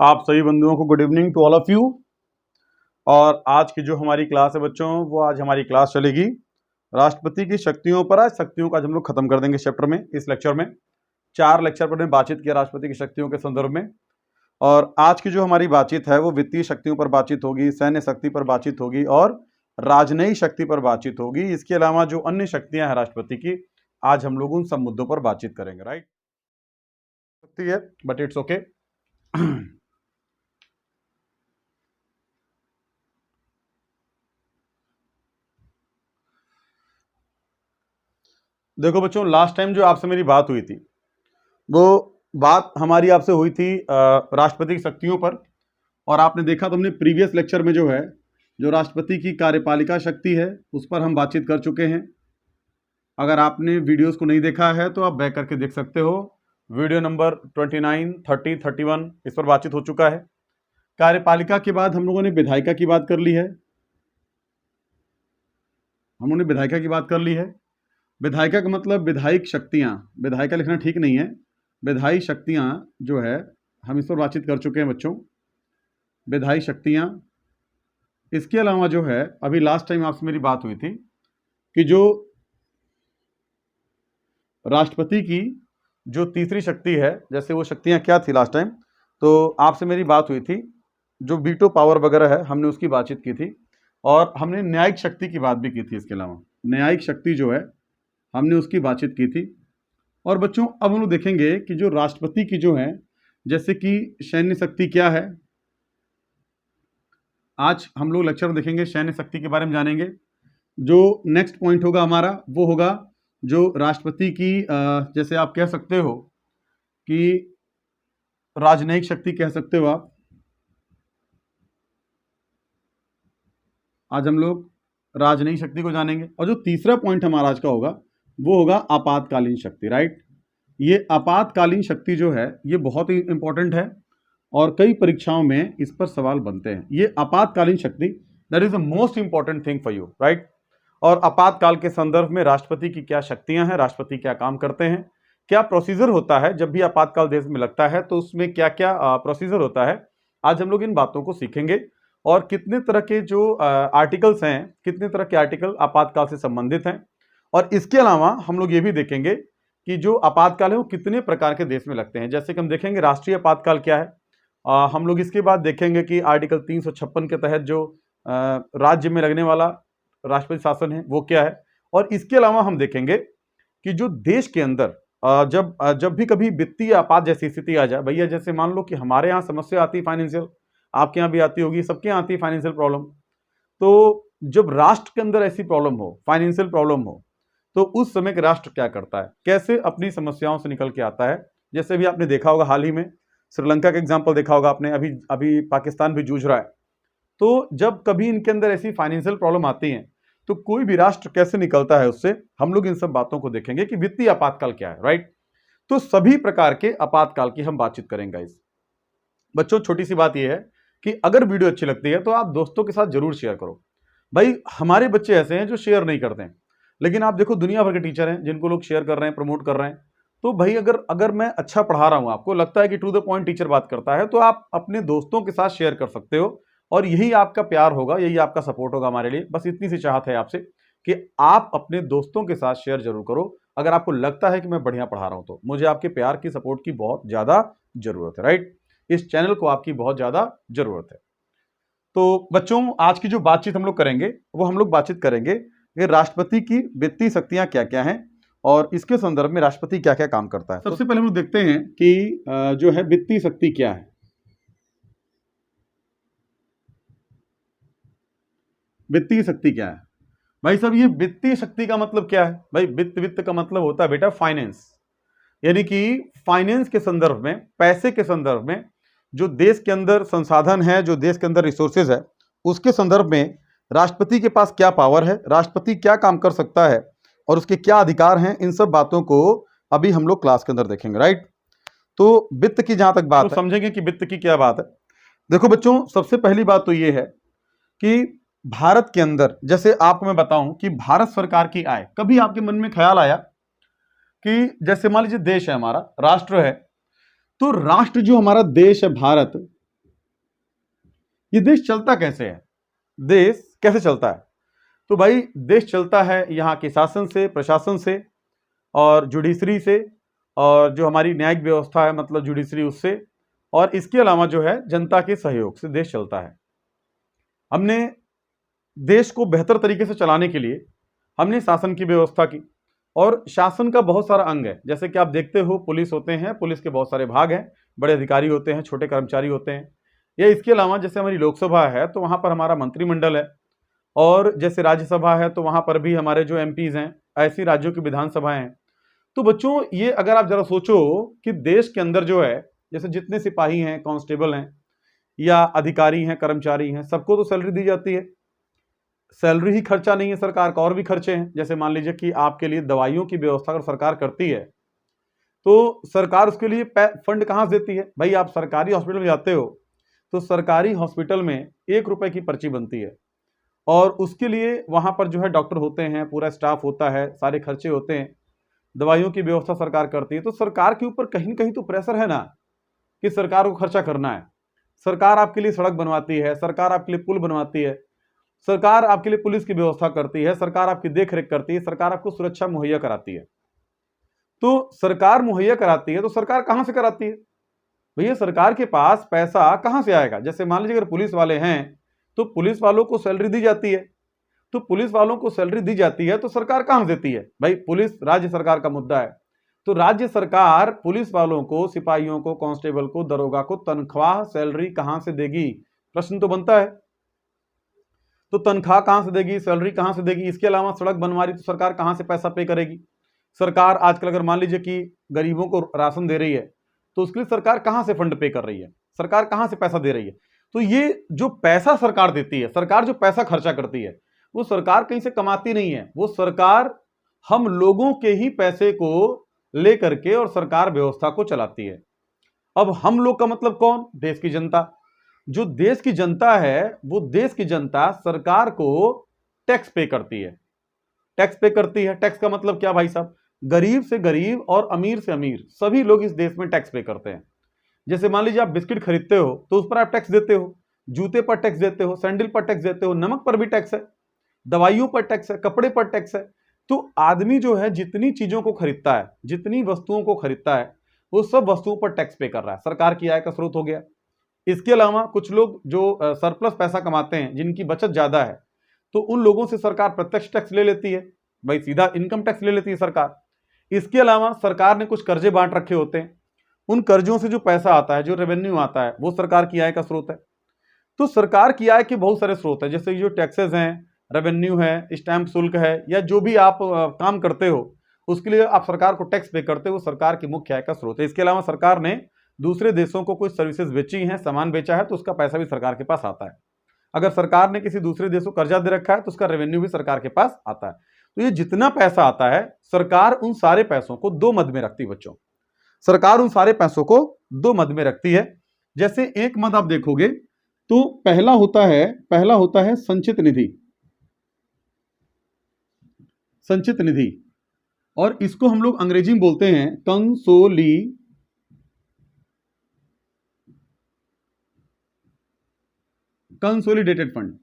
आप सभी बंधुओं को good evening to all of you. और आज की जो हमारी क्लास है बच्चों, वो आज हमारी क्लास चलेगी राष्ट्रपति की शक्तियों पर। आज शक्तियों का आज हम लोग खत्म कर देंगे चैप्टर में। इस लेक्चर में 4 लेक्चर पर हमने बातचीत किया राष्ट्रपति की शक्तियों के संदर्भ में। और आज की जो हमारी बातचीत है वो वित्तीय शक्तियों पर बातचीत होगी, सैन्य शक्ति पर बातचीत होगी और राजनयिक शक्ति पर बातचीत होगी। इसके अलावा जो अन्य शक्तियां हैं राष्ट्रपति की, आज हम लोग उन सब मुद्दों पर बातचीत करेंगे। राइट, शक्ति है बट इट्स ओके। देखो बच्चों, लास्ट टाइम जो आपसे मेरी बात हुई थी वो बात हमारी आपसे हुई थी राष्ट्रपति की शक्तियों पर। और आपने देखा तो हमने प्रीवियस लेक्चर में जो है जो राष्ट्रपति की कार्यपालिका शक्ति है उस पर हम बातचीत कर चुके हैं। अगर आपने वीडियोस को नहीं देखा है तो आप बैक करके देख सकते हो। वीडियो नंबर 29, 30, 31 इस पर बातचीत हो चुका है। कार्यपालिका के बाद हम लोगों ने विधायिका की बात कर ली है। हम लोगों ने विधायिका की बात कर ली है। विधायिका का मतलब विधायिक शक्तियां, विधायिका लिखना ठीक नहीं है, विधायी शक्तियां जो है हम इस पर बातचीत कर चुके हैं बच्चों, विधायी शक्तियां। इसके अलावा जो है अभी लास्ट टाइम आपसे मेरी बात हुई थी कि जो राष्ट्रपति की जो तीसरी शक्ति है, जैसे वो शक्तियां क्या थी लास्ट टाइम, तो आपसे मेरी बात हुई थी जो वीटो पावर वगैरह है हमने उसकी बातचीत की थी। और हमने न्यायिक शक्ति की बात भी की थी। इसके अलावा न्यायिक शक्ति जो है हमने उसकी बातचीत की थी। और बच्चों अब हम लोग देखेंगे कि जो राष्ट्रपति की जो है, जैसे कि सैन्य शक्ति क्या है, आज हम लोग लेक्चर में देखेंगे, सैन्य शक्ति के बारे में जानेंगे। जो नेक्स्ट पॉइंट होगा हमारा वो होगा जो राष्ट्रपति की जैसे आप कह सकते हो कि राजनयिक शक्ति कह सकते हो आप। आज हम लोग राजनयिक शक्ति को जानेंगे। और जो तीसरा पॉइंट हमारा आज का होगा वो होगा आपातकालीन शक्ति। राइट, ये आपातकालीन शक्ति जो है ये बहुत ही इंपॉर्टेंट है और कई परीक्षाओं में इस पर सवाल बनते हैं। ये आपातकालीन शक्ति that is the most important thing for you. Right, और आपातकाल के संदर्भ में राष्ट्रपति की क्या शक्तियां हैं, राष्ट्रपति क्या काम करते हैं, क्या प्रोसीजर होता है जब भी आपातकाल देश में लगता है तो उसमें क्या क्या प्रोसीजर होता है, आज हम लोग इन बातों को सीखेंगे। और कितने तरह के जो आर्टिकल्स हैं, कितने तरह के आर्टिकल आपातकाल से संबंधित हैं। और इसके अलावा हम लोग ये भी देखेंगे कि जो आपातकाल है वो कितने प्रकार के देश में लगते हैं। जैसे कि हम देखेंगे राष्ट्रीय आपातकाल क्या है, हम लोग इसके बाद देखेंगे कि आर्टिकल 356 के तहत जो राज्य में लगने वाला राष्ट्रपति शासन है वो क्या है। और इसके अलावा हम देखेंगे कि जो देश के अंदर जब भी कभी वित्तीय आपात जैसी स्थिति आ जाए, भैया जैसे मान लो कि हमारे यहाँ समस्या आती है फाइनेंशियल, आपके यहाँ भी आती होगी, सबके यहाँ आती है फाइनेंशियल प्रॉब्लम। तो जब राष्ट्र के अंदर ऐसी प्रॉब्लम हो, फाइनेंशियल प्रॉब्लम हो, तो उस समय के राष्ट्र क्या करता है, कैसे अपनी समस्याओं से निकल के आता है। जैसे भी आपने देखा होगा हाल ही में श्रीलंका का एग्जाम्पल देखा होगा आपने, अभी पाकिस्तान भी जूझ रहा है। तो जब कभी इनके अंदर ऐसी फाइनेंशियल प्रॉब्लम आती है तो कोई भी राष्ट्र कैसे निकलता है उससे, हम लोग इन सब बातों को देखेंगे कि वित्तीय आपातकाल क्या है। राइट, तो सभी प्रकार के आपातकाल की हम बातचीत करेंगे। इस बच्चों छोटी सी बात यह है कि अगर वीडियो अच्छी लगती है तो आप दोस्तों के साथ जरूर शेयर करो। भाई हमारे बच्चे ऐसे हैं जो शेयर नहीं करते हैं, लेकिन आप देखो दुनिया भर के टीचर हैं जिनको लोग शेयर कर रहे हैं, प्रमोट कर रहे हैं। तो भाई अगर मैं अच्छा पढ़ा रहा हूं, आपको लगता है कि टू द पॉइंट टीचर बात करता है, तो आप अपने दोस्तों के साथ शेयर कर सकते हो। और यही आपका प्यार होगा, यही आपका सपोर्ट होगा हमारे लिए। बस इतनी सी चाहत है आपसे कि आप अपने दोस्तों के साथ शेयर जरूर करो। अगर आपको लगता है कि मैं बढ़िया पढ़ा रहा हूं तो मुझे आपके प्यार की, सपोर्ट की बहुत ज्यादा जरूरत है। राइट, इस चैनल को आपकी बहुत ज्यादा जरूरत है। तो बच्चों आज की जो बातचीत हम लोग करेंगे वो हम लोग बातचीत करेंगे कि राष्ट्रपति की वित्तीय शक्तियां क्या क्या हैं और इसके संदर्भ में राष्ट्रपति क्या क्या काम करता है। सबसे पहले हम लोग देखते हैं कि जो है वित्तीय शक्ति क्या है। वित्तीय शक्ति क्या है भाई साहब, ये वित्तीय शक्ति का मतलब क्या है भाई? वित्त का मतलब होता है बेटा फाइनेंस, यानी कि फाइनेंस के संदर्भ में, पैसे के संदर्भ में, जो देश के अंदर संसाधन है, जो देश के अंदर रिसोर्सेज है, उसके संदर्भ में राष्ट्रपति के पास क्या पावर है, राष्ट्रपति क्या काम कर सकता है और उसके क्या अधिकार हैं, इन सब बातों को अभी हम लोग क्लास के अंदर देखेंगे। राइट, तो वित्त की जहां तक बात तो समझेंगे कि वित्त की क्या बात है। देखो बच्चों, सबसे पहली बात तो ये है कि भारत के अंदर, जैसे आपको मैं बताऊं कि भारत सरकार की आय, कभी आपके मन में ख्याल आया कि जैसे मान लीजिए देश है हमारा, राष्ट्र है, तो राष्ट्र जो हमारा देश है भारत, ये देश चलता कैसे है, देश कैसे चलता है? तो भाई देश चलता है यहाँ के शासन से, प्रशासन से और जुडिशरी से, और जो हमारी न्यायिक व्यवस्था है मतलब जुडिशरी उससे, और इसके अलावा जो है जनता के सहयोग से देश चलता है। हमने देश को बेहतर तरीके से चलाने के लिए हमने शासन की व्यवस्था की, और शासन का बहुत सारा अंग है। जैसे कि आप देखते हो पुलिस होते हैं, पुलिस के बहुत सारे भाग हैं, बड़े अधिकारी होते हैं, छोटे कर्मचारी होते हैं। या इसके अलावा जैसे हमारी लोकसभा है तो वहाँ पर हमारा मंत्रिमंडल है, और जैसे राज्यसभा है तो वहाँ पर भी हमारे जो एमपीज हैं, ऐसी राज्यों की विधानसभाएं हैं। तो बच्चों ये अगर आप जरा सोचो कि देश के अंदर जो है, जैसे जितने सिपाही हैं, कांस्टेबल हैं या अधिकारी हैं, कर्मचारी हैं, सबको तो सैलरी दी जाती है। सैलरी ही खर्चा नहीं है सरकार का, और भी खर्चे हैं। जैसे मान लीजिए कि आपके लिए दवाइयों की व्यवस्था अगर सरकार करती है तो सरकार उसके लिए फंड कहाँ से देती है? भाई आप सरकारी हॉस्पिटल में जाते हो तो सरकारी हॉस्पिटल में 1 रुपए की पर्ची बनती है, और उसके लिए वहां पर जो है डॉक्टर होते हैं, पूरा स्टाफ होता है, सारे खर्चे होते हैं, दवाइयों की व्यवस्था सरकार करती है। तो सरकार के ऊपर कहीं न कहीं तो प्रेशर है ना कि सरकार को खर्चा करना है। सरकार आपके लिए सड़क बनवाती है, सरकार आपके लिए पुल बनवाती है, सरकार आपके लिए पुलिस की व्यवस्था करती है, सरकार आपकी देखरेख करती है, सरकार आपको सुरक्षा मुहैया कराती है। तो सरकार मुहैया कराती है तो सरकार कहां से कराती है? भैया सरकार के पास पैसा कहां से आएगा? जैसे मान लीजिए अगर पुलिस वाले हैं तो पुलिस वालों को सैलरी दी जाती है, तो पुलिस वालों को सैलरी दी जाती है तो सरकार कहां से देती है? भाई पुलिस राज्य सरकार का मुद्दा है, तो राज्य सरकार पुलिस वालों को, सिपाहियों को, कांस्टेबल को, दरोगा को तनख्वाह, सैलरी कहां से देगी? प्रश्न तो बनता है। तो तनख्वाह कहां से देगी, सैलरी कहां से देगी? इसके अलावा सड़क बनवा रही तो सरकार कहां से पैसा पे करेगी? सरकार आजकल अगर मान लीजिए कि गरीबों को राशन दे रही है तो उसके लिए सरकार कहां से फंड पे कर रही है? सरकार कहां से पैसा दे रही है? तो ये जो पैसा सरकार देती है, सरकार जो पैसा खर्चा करती है, वो सरकार कहीं से कमाती नहीं है, वो सरकार हम लोगों के ही पैसे को लेकर के और सरकार व्यवस्था को चलाती है। अब हम लोग का मतलब कौन? देश की जनता। जो देश की जनता है वो देश की जनता सरकार को टैक्स पे करती है, टैक्स पे करती है। टैक्स का मतलब क्या भाई साहब? गरीब से गरीब और अमीर से अमीर सभी लोग इस देश में टैक्स पे करते हैं। जैसे मान लीजिए आप बिस्किट खरीदते हो तो उस पर आप टैक्स देते हो, जूते पर टैक्स देते हो, सैंडल पर टैक्स देते हो, नमक पर भी टैक्स है, दवाइयों पर टैक्स है, कपड़े पर टैक्स है। तो आदमी जो है जितनी चीजों को खरीदता है, जितनी वस्तुओं को खरीदता है, वो सब वस्तुओं पर टैक्स पे कर रहा है, सरकार की आय का स्रोत हो गया। इसके अलावा कुछ लोग जो सरप्लस पैसा कमाते हैं, जिनकी बचत ज्यादा है, तो उन लोगों से सरकार प्रत्यक्ष टैक्स ले लेती है, भाई सीधा इनकम टैक्स ले लेती है सरकार। इसके अलावा सरकार ने कुछ कर्जे बांट रखे होते हैं, उन कर्जों से जो पैसा आता है, जो रेवेन्यू आता है, वो सरकार की आय का स्रोत है। तो सरकार की आय के बहुत सारे स्रोत हैं, जैसे जो टैक्सेस हैं, रेवेन्यू है, स्टैंप शुल्क है, या जो भी आप काम करते हो उसके लिए आप सरकार को टैक्स पे करते हो, वो सरकार की मुख्य आय का स्रोत है। इसके अलावा सरकार ने दूसरे देशों को कुछ सर्विसेज बेची हैं, सामान बेचा है, तो उसका पैसा भी सरकार के पास आता है। अगर सरकार ने किसी दूसरे देश को कर्जा दे रखा है तो उसका रेवेन्यू भी सरकार के पास आता है। तो ये जितना पैसा आता है, सरकार उन सारे पैसों को दो मद में रखती है बच्चों, सरकार उन सारे पैसों को दो मद में रखती है। जैसे एक मद आप देखोगे तो पहला होता है संचित निधि, संचित निधि, और इसको हम लोग अंग्रेजी में बोलते हैं कंसोलिडेटेड फंड।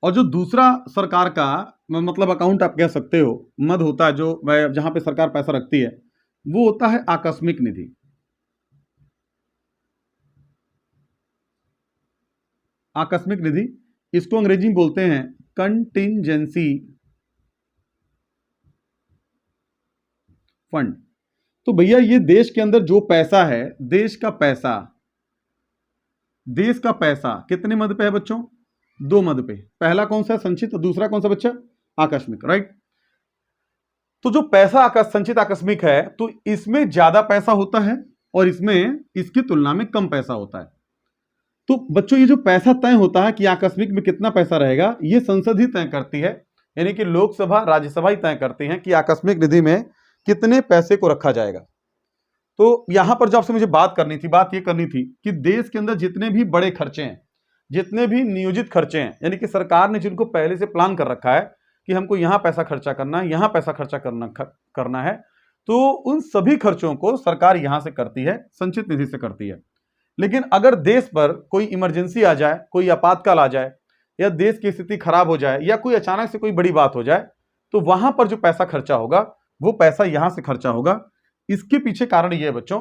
और जो दूसरा सरकार का मतलब अकाउंट आप कह सकते हो, मद होता है जो जहां पे सरकार पैसा रखती है, वो होता है आकस्मिक निधि। आकस्मिक निधि, इसको अंग्रेजी में बोलते हैं कंटिंजेंसी फंड। तो भैया ये देश के अंदर जो पैसा है, देश का पैसा कितने मद पे है बच्चों? दो मद पे। पहला कौन सा? संचित, और दूसरा कौन सा बच्चा? आकस्मिक, राइट। तो जो पैसा संचित आकस्मिक है, तो इसमें ज्यादा पैसा होता है और इसमें इसकी तुलना में कम पैसा होता है। तो बच्चों ये जो पैसा तय होता है कि आकस्मिक में कितना पैसा रहेगा, ये संसद ही तय करती है, यानी कि लोकसभा, राज्यसभा ही तय करती हैं कि आकस्मिक निधि में कितने पैसे को रखा जाएगा। तो यहां पर जो आपसे मुझे बात ये करनी थी कि देश के अंदर जितने भी बड़े खर्चे हैं, जितने भी नियोजित खर्चे हैं, यानी कि सरकार ने जिनको पहले से प्लान कर रखा है कि हमको यहां पैसा खर्चा करना है, यहां पैसा खर्चा करना है, तो उन सभी खर्चों को सरकार यहां से करती है, संचित निधि से करती है। लेकिन अगर देश पर कोई इमरजेंसी आ जाए, कोई आपातकाल आ जाए, या देश की स्थिति खराब हो जाए, या कोई अचानक से कोई बड़ी बात हो जाए, तो वहां पर जो पैसा खर्चा होगा वो पैसा यहां से खर्चा होगा। इसके पीछे कारण यह है बच्चों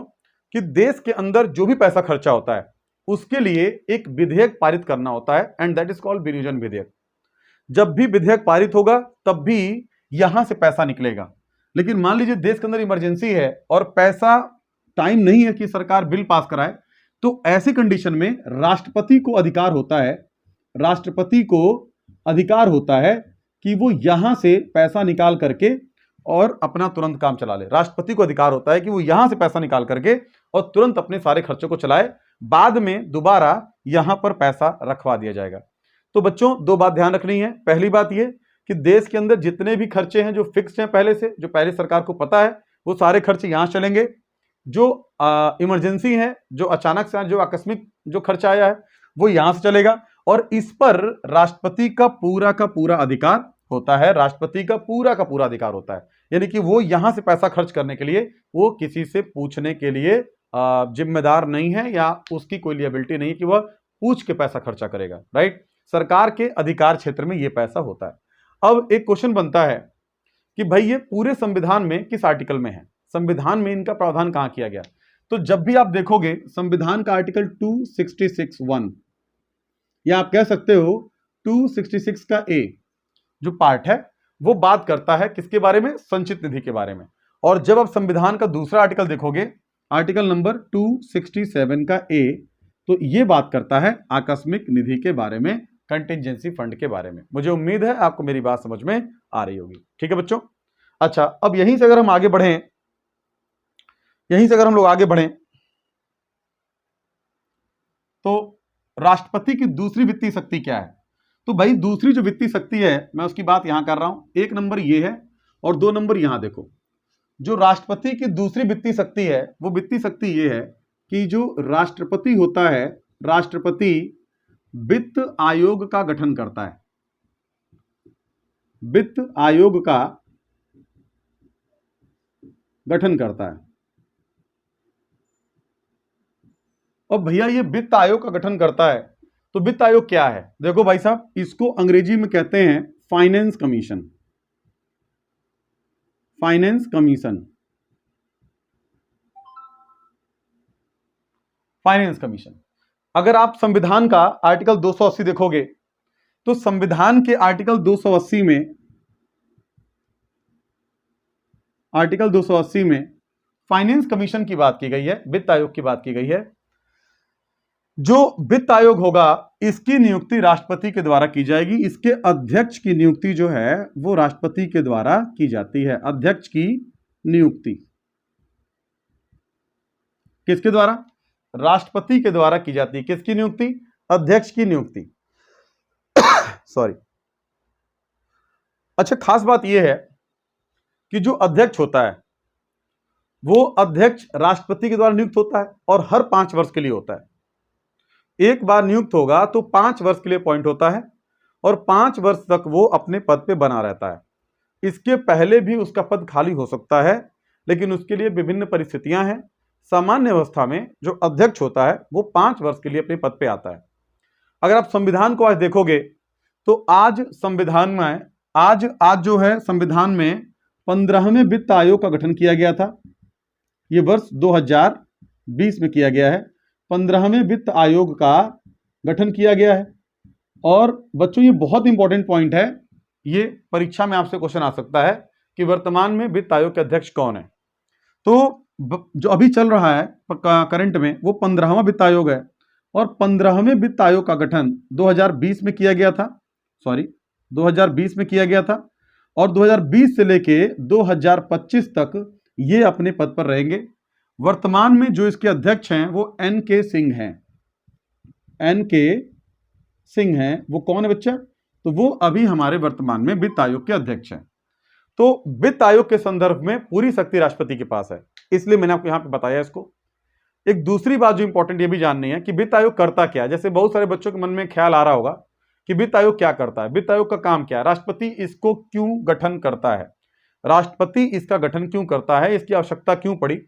कि देश के अंदर जो भी पैसा खर्चा होता है उसके लिए एक विधेयक पारित करना होता है, एंड दैट इज कॉल्ड विनियोजन विधेयक। जब भी विधेयक पारित होगा तब भी यहां से पैसा निकलेगा। लेकिन मान लीजिए देश के अंदर इमरजेंसी है और पैसा टाइम नहीं है कि सरकार बिल पास कराए, तो ऐसी कंडीशन में राष्ट्रपति को अधिकार होता है, राष्ट्रपति को अधिकार होता है कि वो यहां से पैसा निकाल करके और अपना तुरंत काम चला ले। राष्ट्रपति को अधिकार होता है कि वो यहां से पैसा निकाल करके और तुरंत अपने सारे खर्चों को चलाए, बाद में दोबारा यहां पर पैसा रखवा दिया जाएगा। तो बच्चों दो बात ध्यान रखनी है। पहली बात यह कि देश के अंदर जितने भी खर्चे हैं जो फिक्स्ड हैं पहले से, जो पहले सरकार को पता है, वो सारे खर्चे यहां चलेंगे। जो इमरजेंसी है, जो अचानक से जो आकस्मिक जो खर्चा आया है, वो यहां से चलेगा, और इस पर राष्ट्रपति का पूरा अधिकार होता है। राष्ट्रपति का पूरा अधिकार होता है, यानी कि वो यहां से पैसा खर्च करने के लिए वो किसी से पूछने के लिए जिम्मेदार नहीं है, या उसकी कोई लिएबिलिटी नहीं कि वह पूछ के पैसा खर्चा करेगा। राइट, सरकार के अधिकार क्षेत्र में यह पैसा होता है। अब एक क्वेश्चन बनता है कि भाई ये पूरे संविधान में किस आर्टिकल में है, संविधान में इनका प्रावधान कहां किया गया? तो जब भी आप देखोगे संविधान का आर्टिकल 266(1), या आप कह सकते हो 266 का ए जो पार्ट है वो बात करता है किसके बारे में? संचित निधि के बारे में। और जब आप संविधान का दूसरा आर्टिकल देखोगे, आर्टिकल नंबर 267 का ए, तो ये बात करता है आकस्मिक निधि के बारे में, कंटिजेंसी फंड के बारे में। मुझे उम्मीद है आपको मेरी बात समझ में आ रही होगी। ठीक है बच्चों, अच्छा अब यहीं से अगर हम आगे बढ़ें, यहीं से अगर हम लोग आगे बढ़ें तो राष्ट्रपति की दूसरी वित्तीय शक्ति क्या है? तो भाई दूसरी जो वित्तीय शक्ति है मैं उसकी बात यहां कर रहा हूं। एक नंबर ये है और दो नंबर यहां देखो। जो राष्ट्रपति की दूसरी वित्तीय शक्ति है वो वित्तीय शक्ति ये है कि जो राष्ट्रपति होता है, राष्ट्रपति वित्त आयोग का गठन करता है, वित्त आयोग का गठन करता है। और भैया ये वित्त आयोग का गठन करता है, तो वित्त आयोग क्या है? देखो भाई साहब, इसको अंग्रेजी में कहते हैं finance commission. Finance commission, finance commission. अगर आप संविधान का आर्टिकल 280 देखोगे तो संविधान के आर्टिकल 280 में, आर्टिकल 280 में फाइनेंस कमीशन की बात की गई है, वित्त आयोग की बात की गई है। जो वित्त आयोग होगा इसकी नियुक्ति राष्ट्रपति के द्वारा की जाएगी। इसके अध्यक्ष की नियुक्ति जो है वो राष्ट्रपति के द्वारा की जाती है। अध्यक्ष की नियुक्ति किसके द्वारा? राष्ट्रपति के द्वारा की जाती है। किसकी नियुक्ति? अध्यक्ष की नियुक्ति। सॉरी। अच्छा, खास बात यह है कि जो अध्यक्ष होता है वो अध्यक्ष राष्ट्रपति के द्वारा नियुक्त होता है और हर 5 वर्ष के लिए होता है। एक बार नियुक्त होगा तो 5 वर्ष के लिए अपॉइंट होता है और 5 वर्ष तक वो अपने पद पे बना रहता है। इसके पहले भी उसका पद खाली हो सकता है, लेकिन उसके लिए विभिन्न परिस्थितियां हैं। सामान्य अवस्था में जो अध्यक्ष होता है वो 5 वर्ष के लिए अपने पद पे आता है। अगर आप संविधान को आज देखोगे तो आज संविधान में आज जो है संविधान में 15वें वित्त आयोग का गठन किया गया था। ये वर्ष 2020 में किया गया है। 15वें वित्त आयोग का गठन किया गया है। और बच्चों ये बहुत इंपॉर्टेंट पॉइंट है, ये परीक्षा में आपसे क्वेश्चन आ सकता है कि वर्तमान में वित्त आयोग के अध्यक्ष कौन है। तो जो अभी चल रहा है करंट में वो 15वां वित्त आयोग है और 15वें वित्त आयोग का गठन 2020 में किया गया था। 2020 में किया गया था और 2020 से लेके 2025 तक ये अपने पद पर रहेंगे। वर्तमान में जो इसके अध्यक्ष हैं वो एन.के. सिंह हैं। एन.के. सिंह हैं। वो कौन है बच्चा? तो वो अभी हमारे वर्तमान में वित्त आयोग के अध्यक्ष हैं। तो वित्त आयोग के संदर्भ में पूरी शक्ति राष्ट्रपति के पास है, इसलिए मैंने आपको यहां पे बताया इसको। एक दूसरी बात जो इंपॉर्टेंट ये भी जाननी है कि वित्त आयोग करता क्या है। जैसे बहुत सारे बच्चों के मन में ख्याल आ रहा होगा कि वित्त आयोग क्या करता है, वित्त आयोग का काम क्या है, राष्ट्रपति इसको क्यों गठन करता है, राष्ट्रपति इसका गठन क्यों करता है, इसकी आवश्यकता क्यों पड़ी।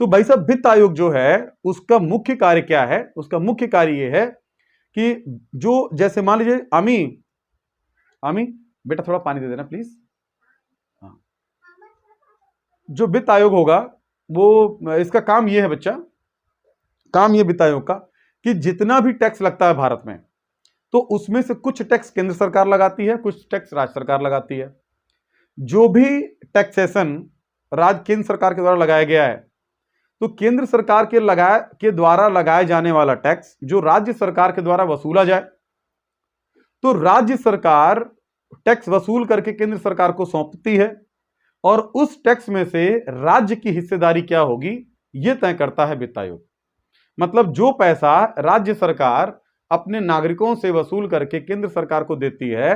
तो भाई साहब वित्त आयोग जो है उसका मुख्य कार्य क्या है? उसका मुख्य कार्य यह है कि जो जैसे मान लीजिए आमी आमी बेटा थोड़ा पानी दे देना प्लीज। हाँ, जो वित्त आयोग होगा वो इसका काम यह है बच्चा, काम यह वित्त आयोग का कि जितना भी टैक्स लगता है भारत में तो उसमें से कुछ टैक्स केंद्र सरकार लगाती है, कुछ टैक्स राज्य सरकार लगाती है। जो भी टैक्सेशन केंद्र सरकार के द्वारा लगाया गया है तो केंद्र सरकार के द्वारा लगाए जाने वाला टैक्स जो राज्य सरकार के द्वारा वसूला जाए तो राज्य सरकार टैक्स वसूल करके केंद्र सरकार को सौंपती है और उस टैक्स में से राज्य की हिस्सेदारी क्या होगी यह तय करता है वित्त आयोग। मतलब जो पैसा राज्य सरकार अपने नागरिकों से वसूल करके केंद्र सरकार को देती है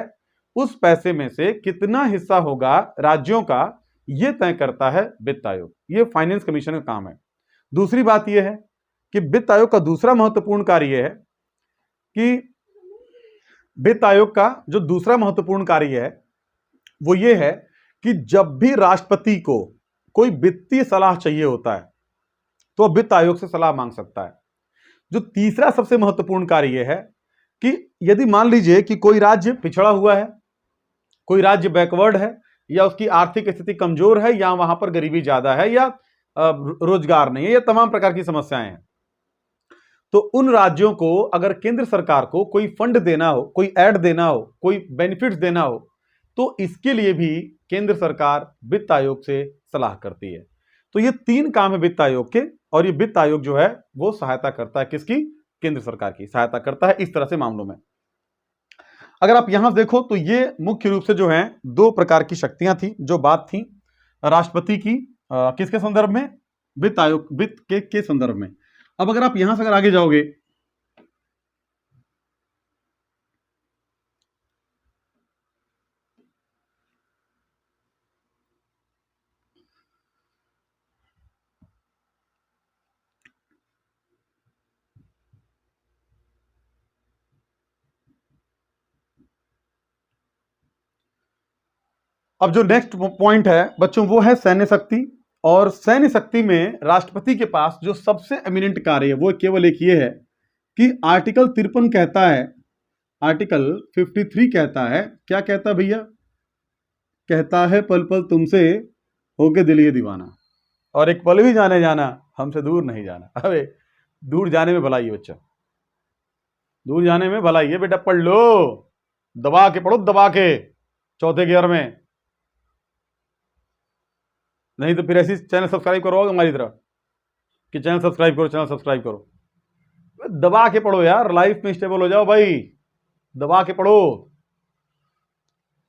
उस पैसे में से कितना हिस्सा होगा राज्यों का यह तय करता है वित्त आयोग। यह फाइनेंस कमीशन का काम है। दूसरी बात यह है कि वित्त आयोग का दूसरा महत्वपूर्ण कार्य यह है कि वित्त आयोग का जो दूसरा महत्वपूर्ण कार्य है वो ये है कि जब भी राष्ट्रपति को कोई वित्तीय सलाह चाहिए होता है तो वित्त आयोग से सलाह मांग सकता है। जो तीसरा सबसे महत्वपूर्ण कार्य यह है कि यदि मान लीजिए कि कोई राज्य पिछड़ा हुआ है, कोई राज्य बैकवर्ड है या उसकी आर्थिक स्थिति कमजोर है या वहां पर गरीबी ज्यादा है या रोजगार नहीं है या तमाम प्रकार की समस्याएं हैं, तो उन राज्यों को अगर केंद्र सरकार को कोई फंड देना हो, कोई ऐड देना हो, कोई बेनिफिट्स देना हो तो इसके लिए भी केंद्र सरकार वित्त आयोग से सलाह करती है। तो ये तीन काम है वित्त आयोग के और ये वित्त आयोग जो है वो सहायता करता है किसकी? केंद्र सरकार की सहायता करता है इस तरह से मामलों में। अगर आप यहां देखो तो ये मुख्य रूप से जो है दो प्रकार की शक्तियां थी जो बात थी राष्ट्रपति की किसके संदर्भ में? वित्त आयोग वित्त के संदर्भ में। अब अगर आप यहां से अगर आगे जाओगे अब जो नेक्स्ट पॉइंट है बच्चों वो है सैन्य शक्ति। और सैन्य शक्ति में राष्ट्रपति के पास जो सबसे एमिनेंट कार्य है वो केवल एक ये है कि आर्टिकल 53 कहता है, आर्टिकल 53 कहता है, क्या कहता है भैया? कहता है पल पल तुमसे होके दिल ये दीवाना और एक पल भी जाने जाना हमसे दूर नहीं जाना। अबे दूर जाने में भलाई है बच्चा, दूर जाने में भलाई है बेटा। पढ़ लो, दबा के पढ़ो, दबा के चौथे गियर में, नहीं तो फिर ऐसी चैनल सब्सक्राइब करो हमारी तरह कि चैनल सब्सक्राइब करो, चैनल सब्सक्राइब करो। दबा के पढ़ो यार, लाइफ में स्टेबल हो जाओ भाई, दबा के पढ़ो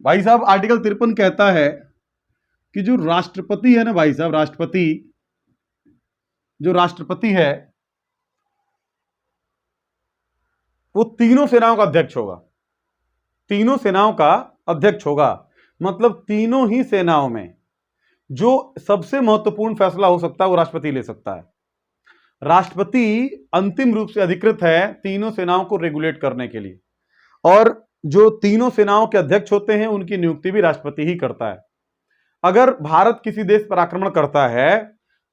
भाई साहब। आर्टिकल 53 कहता है कि जो राष्ट्रपति है ना भाई साहब, राष्ट्रपति जो राष्ट्रपति है वो तीनों सेनाओं का अध्यक्ष होगा, तीनों सेनाओं का अध्यक्ष होगा। मतलब तीनों ही सेनाओं में जो सबसे महत्वपूर्ण फैसला हो सकता है वो राष्ट्रपति ले सकता है। राष्ट्रपति अंतिम रूप से अधिकृत है तीनों सेनाओं को रेगुलेट करने के लिए और जो तीनों सेनाओं के अध्यक्ष होते हैं उनकी नियुक्ति भी राष्ट्रपति ही करता है। अगर भारत किसी देश पर आक्रमण करता है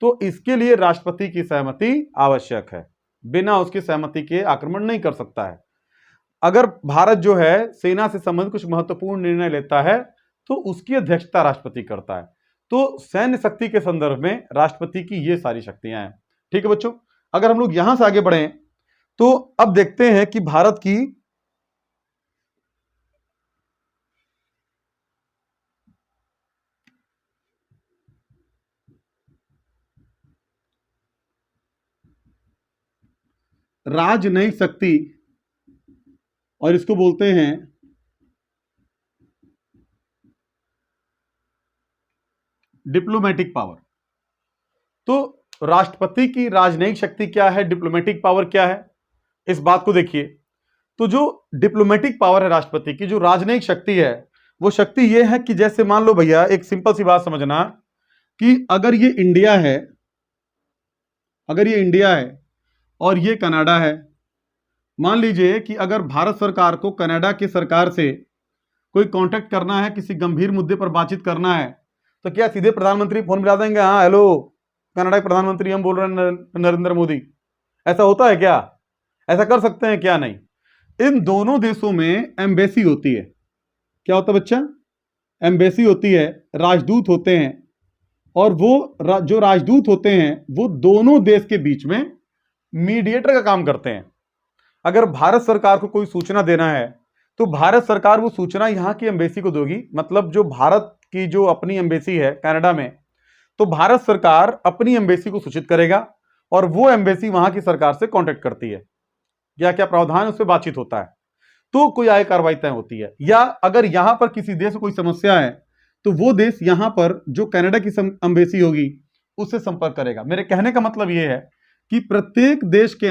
तो इसके लिए राष्ट्रपति की सहमति आवश्यक है, बिना उसकी सहमति के आक्रमण नहीं कर सकता है। अगर भारत जो है सेना से संबंधित कुछ महत्वपूर्ण निर्णय लेता है तो उसकी अध्यक्षता राष्ट्रपति करता है। तो सैन्य शक्ति के संदर्भ में राष्ट्रपति की ये सारी शक्तियां हैं। ठीक है बच्चों, अगर हम लोग यहां से आगे बढ़े तो अब देखते हैं कि भारत की राजनयिक शक्ति और इसको बोलते हैं डिप्लोमेटिक पावर। तो राष्ट्रपति की राजनयिक शक्ति क्या है, डिप्लोमेटिक पावर क्या है, इस बात को देखिए। तो जो डिप्लोमेटिक पावर है राष्ट्रपति की, जो राजनयिक शक्ति है वो शक्ति ये है कि जैसे मान लो भैया, एक सिंपल सी बात समझना कि अगर ये इंडिया है, अगर ये इंडिया है और ये कनाडा है, मान लीजिए कि अगर भारत सरकार को कनाडा की सरकार से कोई कांटेक्ट करना है, किसी गंभीर मुद्दे पर बातचीत करना है, तो क्या सीधे प्रधानमंत्री फोन मिला देंगे, हाँ हेलो कनाडा के प्रधानमंत्री हम बोल रहे हैं नरेंद्र मोदी, ऐसा होता है क्या? ऐसा कर सकते हैं क्या? नहीं। इन दोनों देशों में एम्बेसी होती है। क्या होता है बच्चा? एम्बेसी होती है, राजदूत होते हैं, और वो जो राजदूत होते हैं वो दोनों देश के बीच में मीडिएटर का काम करते हैं। अगर भारत सरकार को कोई सूचना देना है तो भारत सरकार वो सूचना यहां की एम्बेसी को देगी। मतलब जो भारत की जो अपनी एम्बेसी है कनाडा में, तो भारत सरकार अपनी एम्बेसी को सूचित करेगा और वो एम्बेसी वहां की सरकार से कांटेक्ट करती है, क्या क्या प्रावधान उस पर बातचीत होता है, तो कोई आय कार्रवाई तय होती है। या अगर यहां पर किसी देश में कोई समस्या है तो वो देश यहां पर जो कनाडा की एम्बेसी होगी उससे संपर्क करेगा। मेरे कहने का मतलब यह है कि प्रत्येक देश के